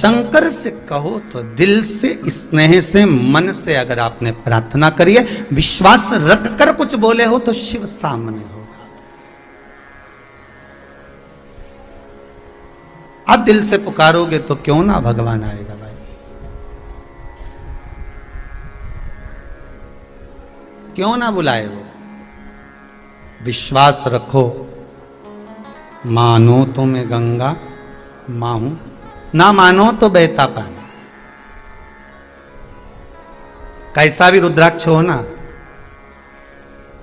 शंकर से कहो तो दिल से, स्नेह से, मन से अगर आपने प्रार्थना करी है, विश्वास रख कर कुछ बोले हो तो शिव सामने होगा। आप दिल से पुकारोगे तो क्यों ना भगवान आएगा भाई। क्यों ना बुलाए वो। विश्वास रखो, मानो तो मैं गंगा मां हूं, ना मानो तो बहता पानी। कैसा भी रुद्राक्ष हो ना,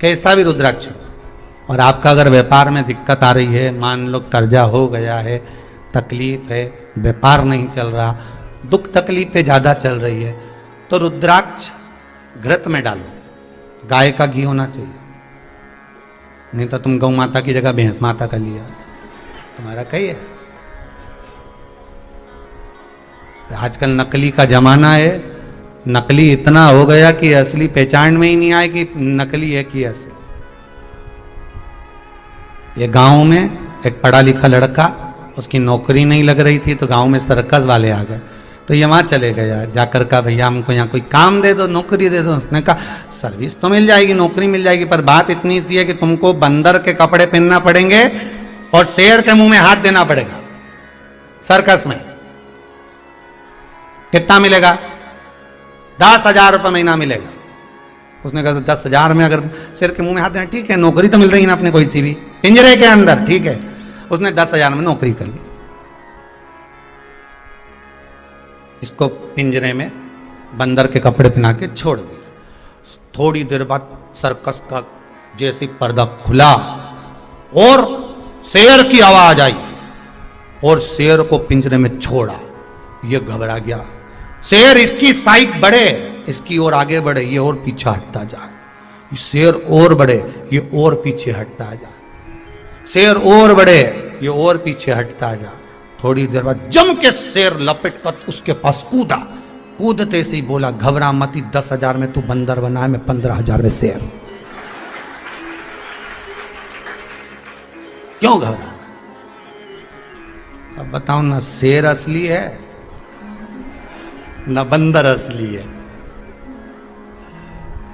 कैसा भी रुद्राक्ष हो, और आपका अगर व्यापार में दिक्कत आ रही है, मान लो कर्जा हो गया है, तकलीफ है, व्यापार नहीं चल रहा, दुख तकलीफें ज्यादा चल रही है, तो रुद्राक्ष घृत में डालो। गाय का घी होना चाहिए, नहीं तो तुम गौ माता की जगह भैंस माता का लिया, तुम्हारा कहीं है। आजकल नकली का जमाना है, नकली इतना हो गया कि असली पहचान में ही नहीं आए कि नकली है कि असली। ये गांव में एक पढ़ा लिखा लड़का, उसकी नौकरी नहीं लग रही थी, तो गांव में सर्कस वाले आ गए, तो ये वहां चले गया, जाकर कहा भैया हमको यहाँ कोई काम दे दो, नौकरी दे दो। उसने कहा सर्विस तो मिल जाएगी, नौकरी मिल जाएगी, पर बात इतनी सी है कि तुमको बंदर के कपड़े पहनना पड़ेंगे और शेर के मुंह में हाथ देना पड़ेगा सर्कस में। कितना मिलेगा? 10,000 रुपये महीना मिलेगा। उसने कहा तो 10,000 में अगर शेर के मुंह में हाथ देना, ठीक है, नौकरी तो मिल रही है ना अपने कोई सी भी, पिंजरे के अंदर, ठीक है। उसने 10,000 में नौकरी कर ली। इसको पिंजरे में बंदर के कपड़े पहना के छोड़ दिया। थोड़ी देर बाद सर्कस का जैसे पर्दा खुला और शेर की आवाज आई और शेर को पिंजरे में छोड़ा। ये घबरा गया। शेर इसकी साइड बढ़े, इसकी ओर आगे बढ़े, ये और पीछे हटता जाए। शेर और बढ़े, ये और पीछे हटता जाए। शेर और बढ़े, ये और पीछे हटता जाए। थोड़ी देर बाद जम के शेर लपेट कर उसके पास कूदा। कूदते से ही बोला घबरा मती, 10,000 में तू बंदर बना है, मैं 15,000 में शेर। क्यों घबरा? अब बताओ ना, शेर असली है ना बंदर असली है?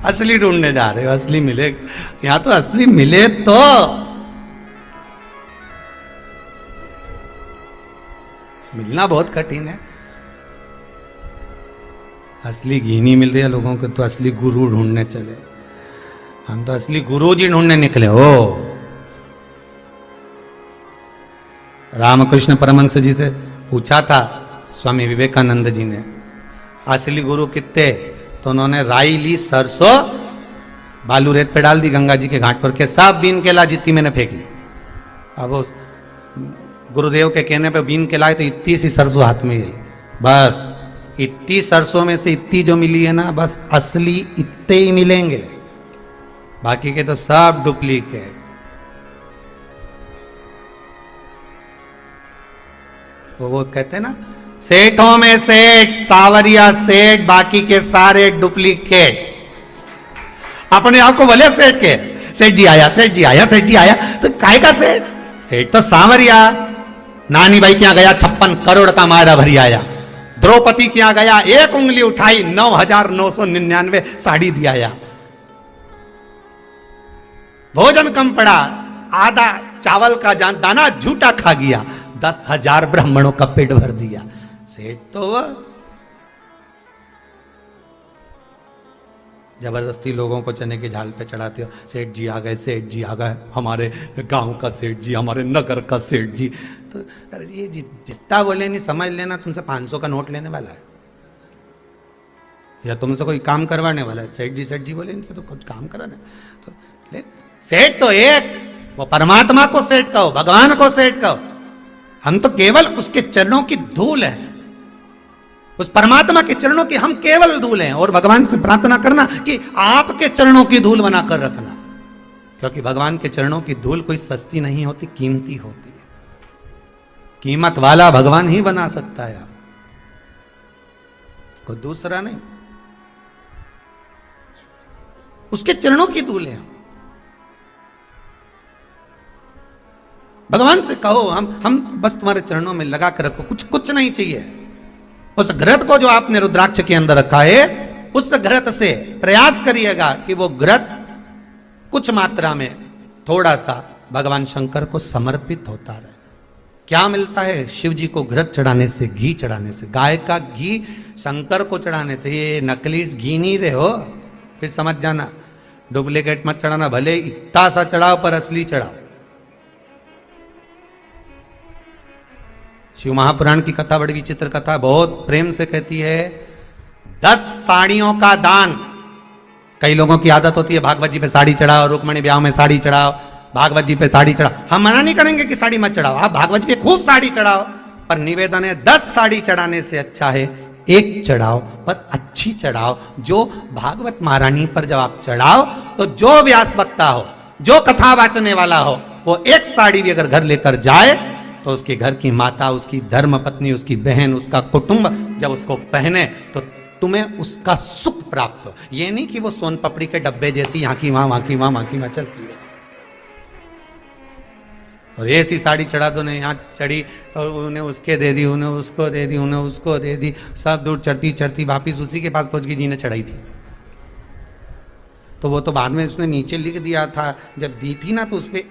असली ढूंढने जा रहे हो, असली मिले यहां तो असली मिले तो। मिलना बहुत कठिन है। असली घी नहीं मिल रही है लोगों को, तो असली गुरु ढूंढने चले। हम तो असली गुरु जी ढूंढने निकले हो। रामकृष्ण परमहंस जी से पूछा था स्वामी विवेकानंद जी ने, असली गुरु कितने? तो उन्होंने राई ली, सरसों, बालू रेत पे डाल दी गंगा जी के घाट पर के, सब बीन के ला, जितनी मैंने फेंकी। अब उस गुरुदेव के कहने पे बीन के लाए तो इतनी सी सरसों हाथ में गई। बस इतनी सरसों में से इतनी जो मिली है ना, बस असली इतने ही मिलेंगे, बाकी के तो सब डुप्लीकेट। वो कहते हैं ना, सेठों में सेठ, सावरिया सेठ, बाकी के सारे डुप्लीकेट। अपने आप को भले सेठ के, सेठ जी आया, सेठ जी आया, सेठ जी आया, तो काय का सेठ? सेठ तो सावरिया। नानी भाई क्या गया, 56 करोड़ का मारा भरी आया। द्रौपदी क्या गया, एक उंगली उठाई, 9,999 साड़ी दिया आया। भोजन कम पड़ा, आधा चावल का दाना झूठा खा गया, 10,000 ब्राह्मणों का पेट भर दिया। सेठ तो वह जबरदस्ती लोगों को चने की झाल पे चढ़ाते हो, सेठ जी आ गए, सेठ जी आ गए, हमारे गांव का सेठ जी, हमारे नगर का सेठ जी। तो अरे ये जितना बोले नहीं, समझ लेना तुमसे 500 का नोट लेने वाला है या तुमसे कोई काम करवाने वाला है। सेठ जी बोले, इनसे तो कुछ काम कराना। तो सेठ तो एक, वो परमात्मा को सेठ कहो, भगवान को सेठ कहो। हम तो केवल उसके चरणों की धूल है, उस परमात्मा के चरणों की हम केवल धूल हैं। और भगवान से प्रार्थना करना कि आपके चरणों की धूल बनाकर रखना, क्योंकि भगवान के चरणों की धूल कोई सस्ती नहीं होती, कीमती होती है। कीमत वाला भगवान ही बना सकता है, आप कोई दूसरा नहीं। उसके चरणों की धूल है। भगवान से कहो, हम बस तुम्हारे चरणों में लगा कर रखो, कुछ नहीं चाहिए। उस घृत को जो आपने रुद्राक्ष के अंदर रखा है, उस घृत से प्रयास करिएगा कि वो घृत कुछ मात्रा में थोड़ा सा भगवान शंकर को समर्पित होता रहे। क्या मिलता है शिव जी को घृत चढ़ाने से, घी चढ़ाने से? गाय का घी शंकर को चढ़ाने से। ये नकली घी नहीं दे हो, फिर समझ जाना। डुप्लीकेट मत चढ़ाना, भले इतना सा चढ़ाओ पर असली चढ़ाओ। शिव महापुराण की कथा बड़ी विचित्र कथा, बहुत प्रेम से कहती है 10 साड़ियों का दान। कई लोगों की आदत होती है भागवत जी पे साड़ी चढ़ाओ, रुक्मणी ब्याह में साड़ी चढ़ाओ, भागवत जी पे साड़ी चढ़ाओ। हम मना नहीं करेंगे कि साड़ी मत चढ़ाओ, आप भागवत जी पे खूब साड़ी चढ़ाओ, पर निवेदन है 10 साड़ी चढ़ाने से अच्छा है एक चढ़ाओ, पर अच्छी चढ़ाओ। जो भागवत महारानी पर जब आप चढ़ाओ तो जो व्यास वक्ता हो, जो कथा वाचने वाला हो, वो एक साड़ी भी अगर घर लेकर जाए तो उसके घर की माता, उसकी धर्म पत्नी, उसकी बहन, उसका कुटुंब जब उसको पहने तो तुम्हें उसका सुख प्राप्त हो। ये नहीं कि वो सोन पपड़ी के डब्बे जैसी यहाँ की वहां, वहां की वहां, वहां की वहां चलती है। और ऐसी साड़ी चढ़ा दो, ने यहाँ चढ़ी और उन्हें उसके दे दी, उन्हें उसको दे दी, उन्हें उसको दे दी, सब दूर चढ़ती चढ़ती वापिस उसी के पास पहुंच गई जिन्हें चढ़ाई थी। तो वो तो बाद में उसने नीचे लिख दिया था, जब दी थी ना तो उस पर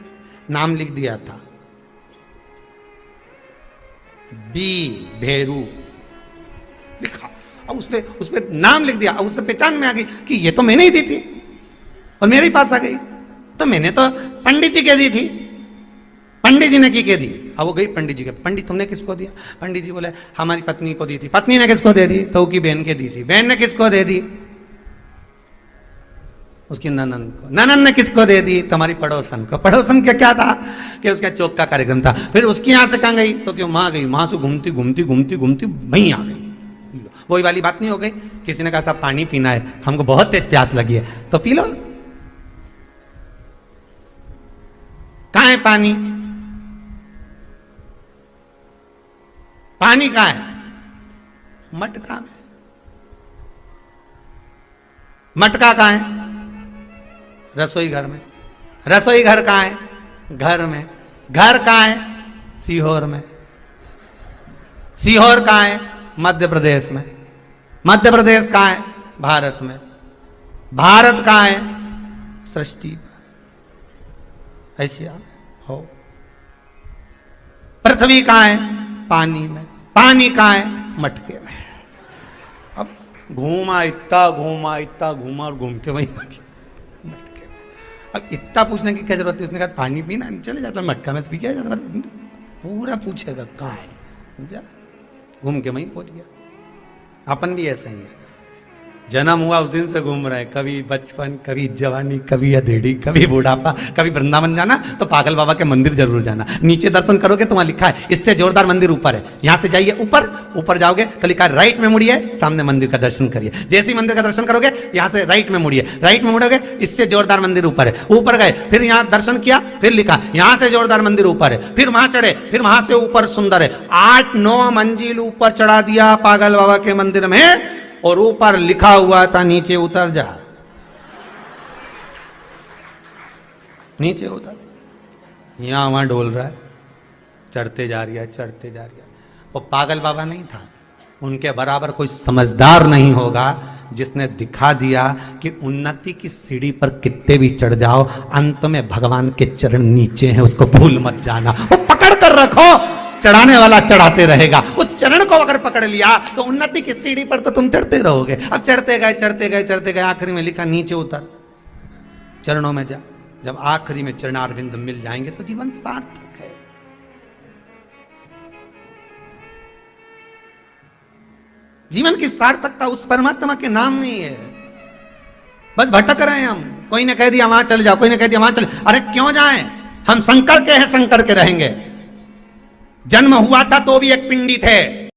नाम लिख दिया था, बी भेरू लिखा। अब उसने उस पर नाम लिख दिया, अब उससे पहचान में आ गई कि ये तो मैंने ही दी थी और मेरे पास आ गई। तो मैंने तो पंडित जी के दी थी, पंडित जी ने की के दी। अब वो गई पंडित जी के, पंडित तुमने किसको दिया? पंडित जी बोले हमारी पत्नी को दी थी। पत्नी ने किसको दे दी? तो उसकी बहन के दी थी। बहन ने किसको दे दी? उसकी ननन को। ननन ने किसको दे दी? तुम्हारी पड़ोसन को। पड़ोसन का क्या था कि उसका चौक का कार्यक्रम था। फिर उसकी यहां से कहां गई? तो क्यों वहां गई, वहां से घूमती घूमती घूमती घूमती वहीं आ गई। वही वाली बात नहीं हो गई? किसी ने कहा साहब पानी पीना है, हमको बहुत तेज प्यास लगी है, तो पी लो। कहां है पानी? पानी कहां है? मटका में। मटका कहां है? रसोई घर में। रसोई घर कहां है? घर में। घर कहां है? सीहोर में। सीहोर कहां है? मध्य प्रदेश में। मध्य प्रदेश कहां है? भारत में। भारत कहां है? सृष्टि। ऐसी हो। पृथ्वी कहां है? पानी में। पानी कहां है? मटके में। अब घूमा, इतना घूमा और घूम के वहीं आ गया मटके में। अब इतना पूछने की क्या जरूरत है? उसने कहा पानी पीना, चले जाता मटका में पी, क्या जाता? पूरा पूछेगा कहां है, जा घूम के वहीं पहुंच गया। अपन भी ऐसे ही है, जन्म हुआ उस दिन से घूम रहे, कभी बचपन, कभी जवानी, कभी अधेड़ी, कभी बुढ़ापा, कभी वृंदावन जाना तो पागल बाबा के मंदिर जरूर जाना। नीचे दर्शन करोगे तो वहां लिखा है इससे जोरदार मंदिर ऊपर है, यहां से जाइए ऊपर, ऊपर जाओगे तो लिखा है राइट में मुड़िए, सामने मंदिर का दर्शन करिए। जैसे ही मंदिर का दर्शन करोगे यहां से राइट में मुड़िए, राइट में मुड़ोगे इससे जोरदार मंदिर ऊपर है। ऊपर गए, फिर यहां दर्शन किया, फिर लिखा यहां से जोरदार मंदिर ऊपर है। फिर वहां चढ़े, फिर वहां से ऊपर सुंदर है। 8-9 मंजिल ऊपर चढ़ा दिया पागल बाबा के मंदिर में, और ऊपर लिखा हुआ था नीचे उतर जा। नीचे उतर, यहां वहां डोल रहा है, चढ़ते जा रही है, चढ़ते जा रही है। वो पागल बाबा नहीं था, उनके बराबर कोई समझदार नहीं होगा जिसने दिखा दिया कि उन्नति की सीढ़ी पर कितने भी चढ़ जाओ, अंत में भगवान के चरण नीचे हैं, उसको भूल मत जाना। वो पकड़ कर रखो, चढ़ाने वाला चढ़ाते रहेगा। उस चरण को अगर पकड़ लिया तो उन्नति की सीढ़ी पर तो तुम चढ़ते रहोगे। अब चढ़ते गए, चढ़ते गए, चढ़ते गए, आखिरी में लिखा नीचे उतर, चरणों में जा। जब आखिरी में चरणारविंद मिल जाएंगे तो जीवन सार्थक है। जीवन की सार्थकता उस परमात्मा के नाम में ही है। बस भटक रहे हैं हम। कोई ने कह दिया वहां चले जाओ, कोई ने कह दिया वहां चले, अरे क्यों जाएं? हम शंकर के हैं, शंकर के रहेंगे। जन्म हुआ था तो भी एक पिंडी थे,